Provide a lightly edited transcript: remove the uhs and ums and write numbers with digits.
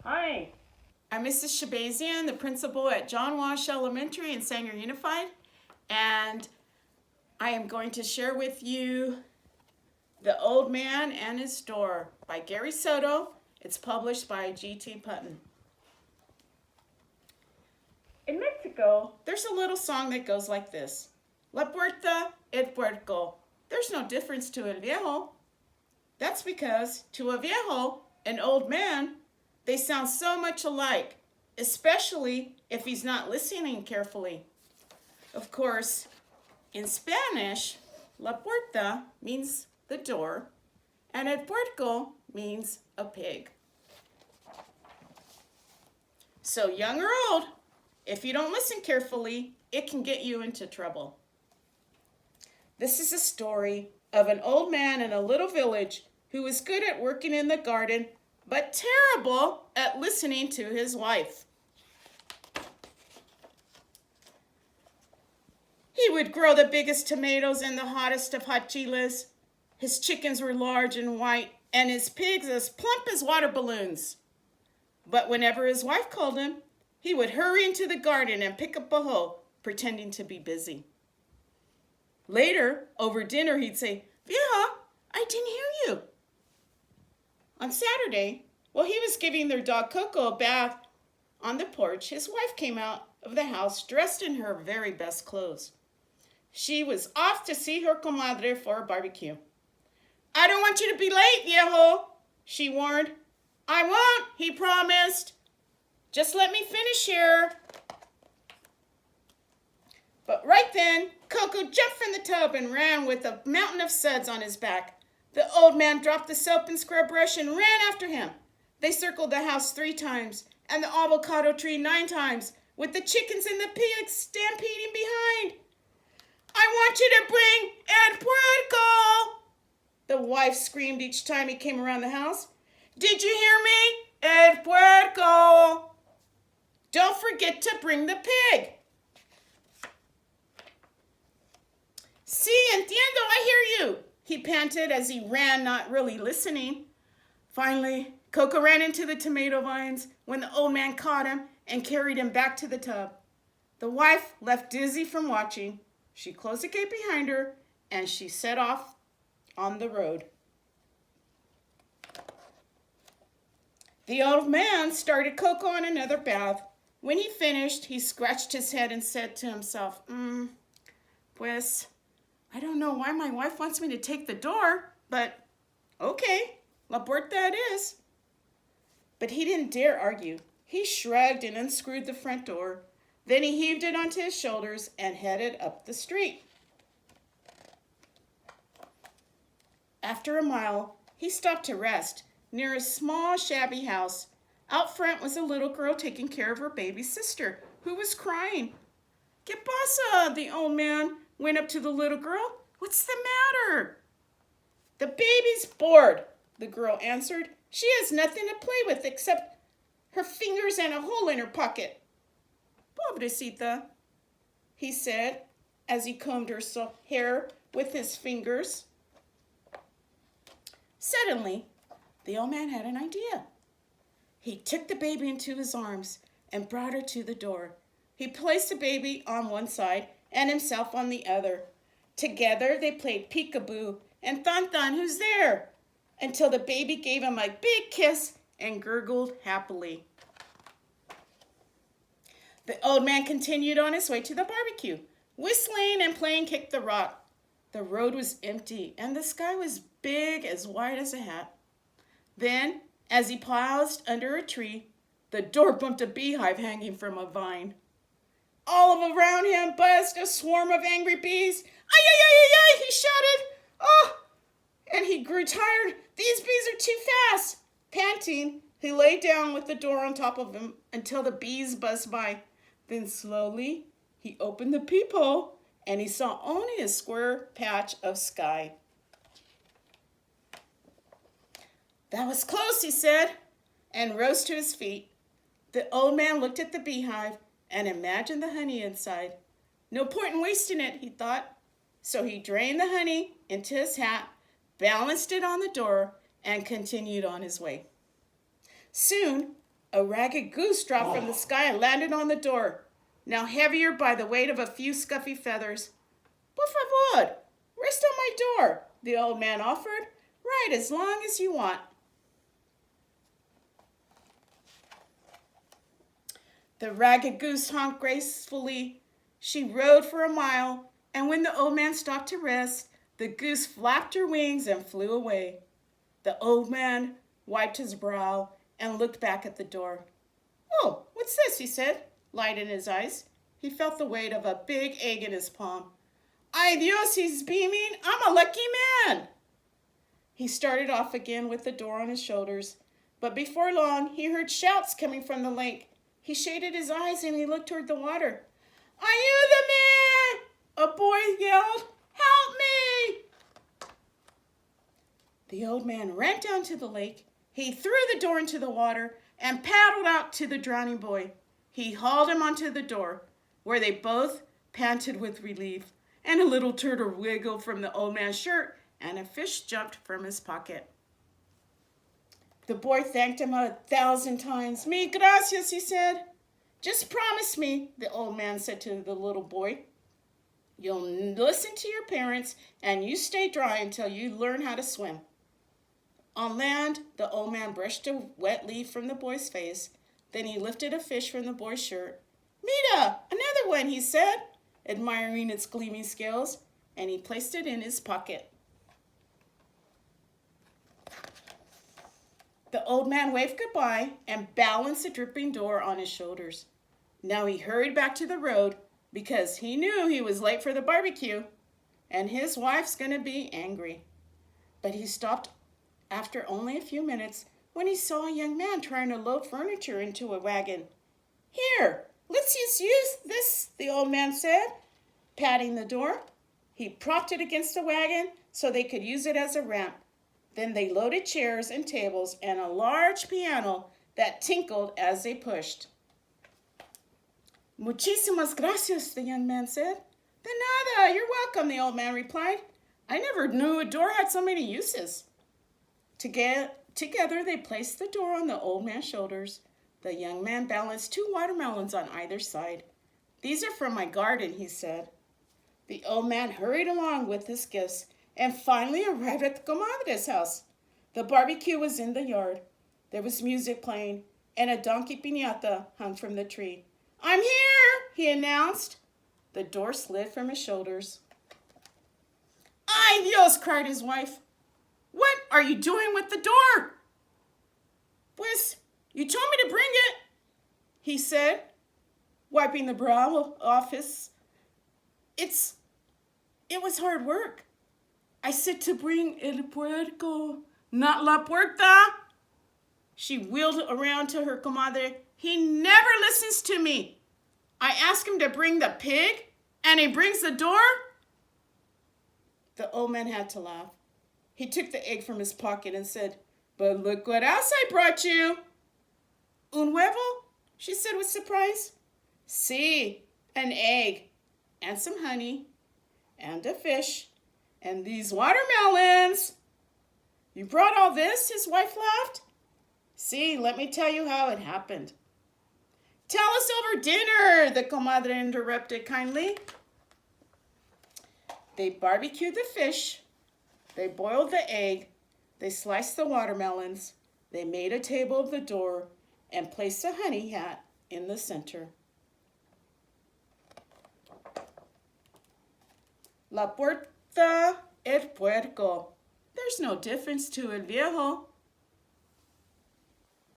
Hi, I'm Mrs. Shahbazian, the principal at John Wash Elementary in Sanger Unified, and I am going to share with you The Old Man and His Door by Gary Soto. It's published by G.T. Putton. In Mexico, there's a little song that goes like this. La puerta, el puerco. There's no difference to el viejo. That's because to a viejo, an old man, they sound so much alike, especially if he's not listening carefully. Of course, in Spanish, la puerta means the door, and el puerco means a pig. So young or old, if you don't listen carefully, it can get you into trouble. This is a story of an old man in a little village who was good at working in the garden, but terrible at listening to his wife. He would grow the biggest tomatoes and the hottest of hot chiles. His chickens were large and white, and his pigs as plump as water balloons. But whenever his wife called him, he would hurry into the garden and pick up a hoe, pretending to be busy. Later, over dinner, he'd say, "Vieja, I didn't hear you." On Saturday, while he was giving their dog Coco a bath on the porch, his wife came out of the house dressed in her very best clothes. She was off to see her comadre for a barbecue. "I don't want you to be late, viejo," she warned. "I won't," he promised. "Just let me finish here." But right then, Coco jumped from the tub and ran with a mountain of suds on his back. The old man dropped the soap and scrub brush and ran after him. They circled the house 3 times and the avocado tree 9 times, with the chickens and the pigs stampeding behind. "I want you to bring El Puerco," the wife screamed each time he came around the house. "Did you hear me? El Puerco. Don't forget to bring the pig." "Sí, entiendo, I hear you," he panted as he ran, not really listening. Finally, Coco ran into the tomato vines when the old man caught him and carried him back to the tub. The wife, left dizzy from watching, she closed the gate behind her and she set off on the road. The old man started Coco on another bath. When he finished, he scratched his head and said to himself, Pues, I don't know why my wife wants me to take the door, but okay, la puerta it is." But he didn't dare argue. He shrugged and unscrewed the front door. Then he heaved it onto his shoulders and headed up the street. After a mile, he stopped to rest near a small, shabby house. Out front was a little girl taking care of her baby sister, who was crying. "¿Qué pasa?" The old man went up to the little girl. "What's the matter?" "The baby's bored," the girl answered. "She has nothing to play with except her fingers and a hole in her pocket." "Pobrecita," he said as he combed her hair with his fingers. Suddenly, the old man had an idea. He took the baby into his arms and brought her to the door. He placed the baby on one side and himself on the other. Together they played peekaboo and Tan, who's there, until the baby gave him a big kiss and gurgled happily. The old man continued on his way to the barbecue, whistling and playing Kick the Rock. The road was empty and the sky was big, as wide as a hat. Then, as he paused under a tree, the door bumped a beehive hanging from a vine. All around him buzzed a swarm of angry bees. "Ay, ay, ay, ay, ay," he shouted. "Oh!" And he grew tired. "These bees are too fast." Panting, he lay down with the door on top of him until the bees buzzed by. Then slowly, he opened the peephole and he saw only a square patch of sky. "That was close," he said, and rose to his feet. The old man looked at the beehive and imagined the honey inside. No point in wasting it, he thought. So he drained the honey into his hat, balanced it on the door, and continued on his way. Soon, A ragged goose dropped from the sky and landed on the door, now heavier by the weight of a few scuffy feathers. Por favor, rest on my door, the old man offered. Ride as long as you want. The ragged goose honked gracefully. She rode for a mile, and when the old man stopped to rest, the goose flapped her wings and flew away. The old man wiped his brow and looked back at the door. Oh, what's this? He said, light in his eyes. He felt the weight of a big egg in his palm. Ay Dios, he's beaming. I'm a lucky man. He started off again with the door on his shoulders, but before long he heard shouts coming from the lake. He shaded his eyes and he looked toward the water. Are you the man? A boy yelled. Help me! The old man ran down to the lake. He threw the door into the water and paddled out to the drowning boy. He hauled him onto the door, where they both panted with relief, and a little turtle wiggled from the old man's shirt, and a fish jumped from his pocket. The boy thanked him 1,000 times. Mil gracias, he said. Just promise me, the old man said to the little boy. You'll listen to your parents, and you stay dry until you learn how to swim. On land, the old man brushed a wet leaf from the boy's face. Then he lifted a fish from the boy's shirt. Mira, another one, he said, admiring its gleaming scales, and he placed it in his pocket. The old man waved goodbye and balanced the dripping door on his shoulders. Now he hurried back to the road because he knew he was late for the barbecue, and his wife's going to be angry. But he stopped after only a few minutes when he saw a young man trying to load furniture into a wagon. Here, let's use this, the old man said, patting the door. He propped it against the wagon so they could use it as a ramp. Then they loaded chairs and tables and a large piano that tinkled as they pushed. Muchísimas gracias, the young man said. De nada, you're welcome, the old man replied. I never knew a door had so many uses. Together they placed the door on the old man's shoulders. The young man balanced 2 watermelons on either side. These are from my garden, he said. The old man hurried along with his gifts and finally arrived at the comadre's house. The barbecue was in the yard. There was music playing, and a donkey piñata hung from the tree. I'm here, he announced. The door slid from his shoulders. Ay Dios, cried his wife. What are you doing with the door? Pues, you told me to bring it, he said, wiping the brow off his. It was hard work. I said to bring el puerco, not la puerta. She wheeled around to her comadre. He never listens to me. I ask him to bring the pig, and he brings the door. The old man had to laugh. He took the egg from his pocket and said, but look what else I brought you. Un huevo? She said with surprise. Sí, an egg, and some honey, and a fish, and these watermelons. You brought all this? His wife laughed. See, let me tell you how it happened. Tell us over dinner, the comadre interrupted kindly. They barbecued the fish. They boiled the egg. They sliced the watermelons. They made a table of the door and placed a honey hat in the center. La puerta, el puerco. There's no difference to el viejo.